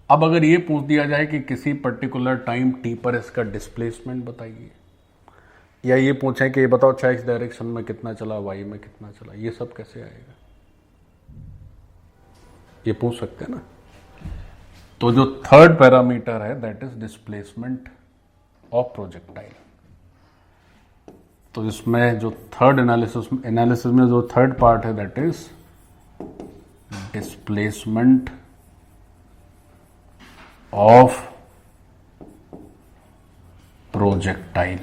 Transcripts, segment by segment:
अब अगर ये पूछ दिया जाए कि किसी पर्टिकुलर टाइम टी पर इसका डिस्प्लेसमेंट बताइए, या ये पूछें कि ये बताओ अच्छा एक्स डायरेक्शन में कितना चला, वाई में कितना चला, ये सब कैसे आएगा? ये पूछ सकते हैं ना। तो जो थर्ड पैरामीटर है that is displacement of projectile. तो इसमें जो थर्ड एनालिसिस में जो थर्ड पार्ट है that is displacement of projectile.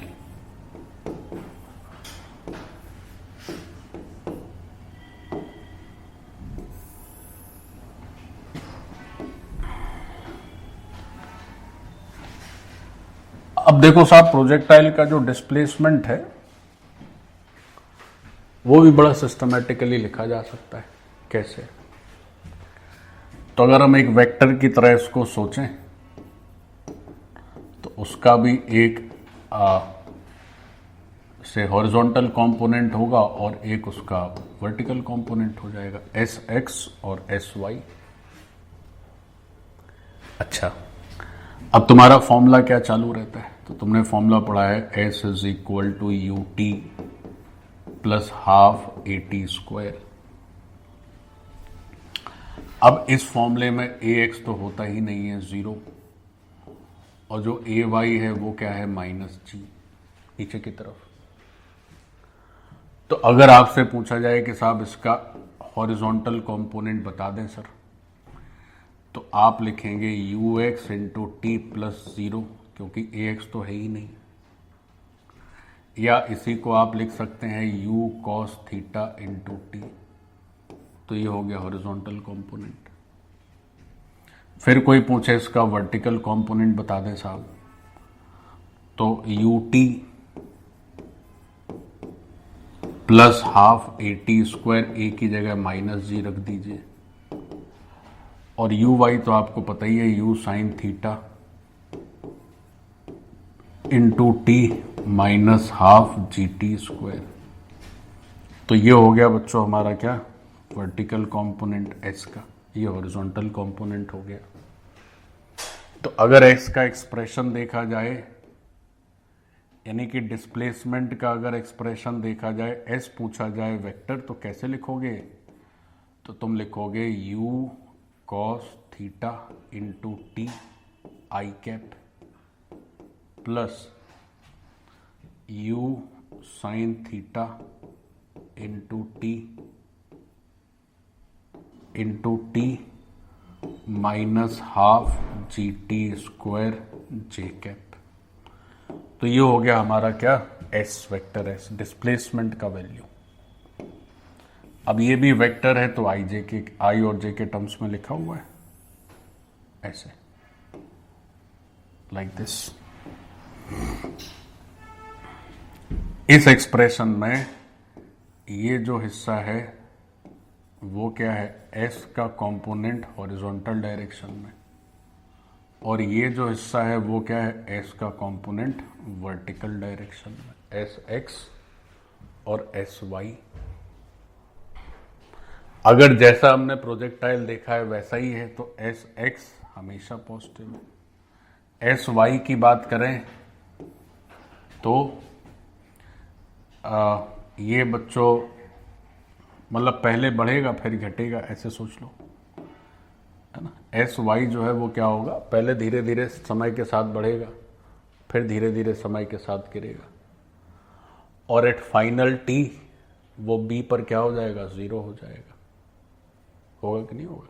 अब देखो साहब, प्रोजेक्टाइल का जो डिस्प्लेसमेंट है वो भी बड़ा सिस्टमैटिकली लिखा जा सकता है। कैसे? तो अगर हम एक वेक्टर की तरह इसको सोचें तो उसका भी एक से हॉरिजॉन्टल कंपोनेंट होगा और एक उसका वर्टिकल कंपोनेंट हो जाएगा, एस एक्स और एस वाई। अच्छा, अब तुम्हारा फॉर्मूला क्या चालू रहता है? तो तुमने फॉर्मूला पढ़ा है S is equal to U T plus half A T square. अब इस फॉर्मूले में ए एक्स तो होता ही नहीं है, जीरो, और जो ए वाई है वो क्या है, माइनस जी नीचे की तरफ। तो अगर आपसे पूछा जाए कि साहब इसका हॉरिजॉन्टल कंपोनेंट बता दें सर, तो आप लिखेंगे you x into T plus zero, क्योंकि ए एक्स तो है ही नहीं, या इसी को आप लिख सकते हैं you cos theta into T. तो ये हो गया हॉरिजॉन्टल कंपोनेंट। फिर कोई पूछे इसका वर्टिकल कंपोनेंट बता दें साहब, तो u T plus half A T square, a की जगह माइनस जी रख दीजिए, और यू वाई तो आपको पता ही है, you sine theta into T minus half G T square. तो ये हो गया बच्चों हमारा क्या, वर्टिकल कंपोनेंट एस का, ये हॉरिजॉन्टल कंपोनेंट हो गया। तो अगर एक्स का एक्सप्रेशन देखा जाए, यानी कि डिस्प्लेसमेंट का अगर एक्सप्रेशन देखा जाए, एस पूछा जाए वेक्टर, तो कैसे लिखोगे? तो तुम लिखोगे you cos theta into T I cap plus you sine theta into T minus half G T square J cap. तो ये हो गया हमारा क्या, एस वेक्टर एस, डिस्प्लेसमेंट का वैल्यू। अब ये भी वेक्टर है तो आई और जे के टर्म्स में लिखा हुआ है ऐसे, लाइक दिस। इस एक्सप्रेशन में ये जो हिस्सा है वो क्या है, एस का कंपोनेंट हॉरिजॉन्टल डायरेक्शन में, और ये जो हिस्सा है वो क्या है, एस का कंपोनेंट वर्टिकल डायरेक्शन में, एस एक्स और एस वाई। अगर जैसा हमने प्रोजेक्टाइल देखा है वैसा ही है तो एस एक्स हमेशा पॉजिटिव है। एस वाई की बात करें तो ये बच्चों मतलब पहले बढ़ेगा फिर घटेगा, ऐसे सोच लो, है ना। एस वाई जो है वो क्या होगा, पहले धीरे धीरे समय के साथ बढ़ेगा, फिर धीरे धीरे समय के साथ गिरेगा, और एट फाइनल टी वो बी पर क्या हो जाएगा, जीरो हो जाएगा। होगा कि नहीं होगा?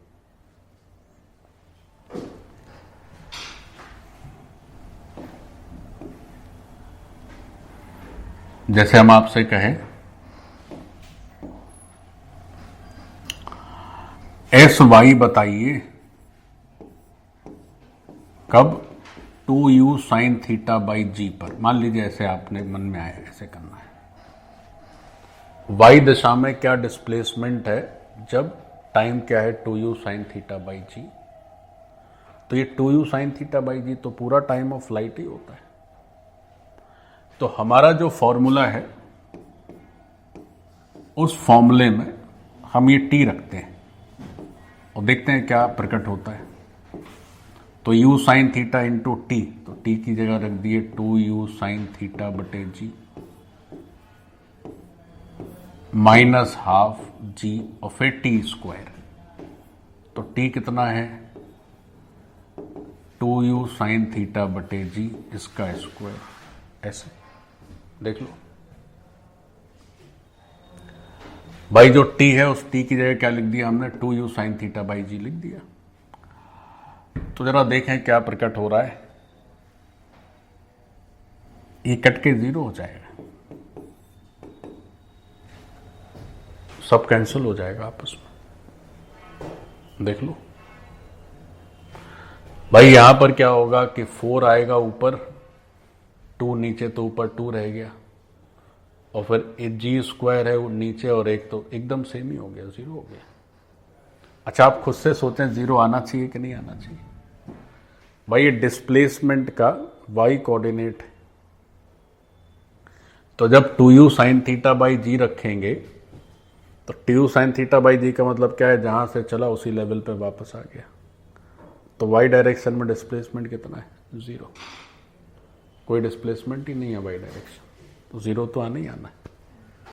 जैसे हम आपसे कहें एस वाई बताइए कब, 2u साइन थीटा बाई जी पर। मान लीजिए ऐसे आपने मन में आया ऐसे करना है। वाई दिशा में क्या डिस्प्लेसमेंट है जब टाइम क्या है, 2u साइन थीटा बाई जी। तो ये 2u साइन थीटा बाई जी तो पूरा टाइम ऑफ फ्लाइट ही होता है। तो हमारा जो फॉर्मूला है उस फॉर्मूले में हम ये टी रखते हैं और देखते हैं क्या प्रकट होता है। तो u sine theta into T, तो टी की जगह रख दिए 2u साइन थीटा बटे जी माइनस हाफ जी और फिर टी स्क्वायर। तो टी कितना है 2u साइन थीटा बटे जी इसका स्क्वायर, ऐसे देख लो भाई। जो t है उस t की जगह क्या लिख दिया हमने 2u साइन थीटा बाई जी लिख दिया। तो जरा देखें क्या प्रकट हो रहा है। ये कट के 0 हो जाएगा, सब कैंसिल हो जाएगा आपस में, देख लो भाई। यहां पर क्या होगा कि 4 आएगा ऊपर, 2 नीचे, तो ऊपर 2 रह गया और फिर जी स्क्वायर है वो नीचे और एक, तो एकदम सेम ही हो गया, 0 हो गया। अच्छा आप खुद से सोचें 0 आना चाहिए कि नहीं आना चाहिए भाई। ये डिस्प्लेसमेंट का y कोऑर्डिनेट है, तो जब 2u साइन थीटा बाई जी रखेंगे तो 2u साइन थीटा बाई जी का मतलब क्या है, जहां से चला उसी लेवल पे वापस आ गया। तो y डायरेक्शन में डिस्प्लेसमेंट कितना है 0, कोई डिस्प्लेसमेंट ही नहीं है y डायरेक्शन, तो 0 तो आना ही आना है।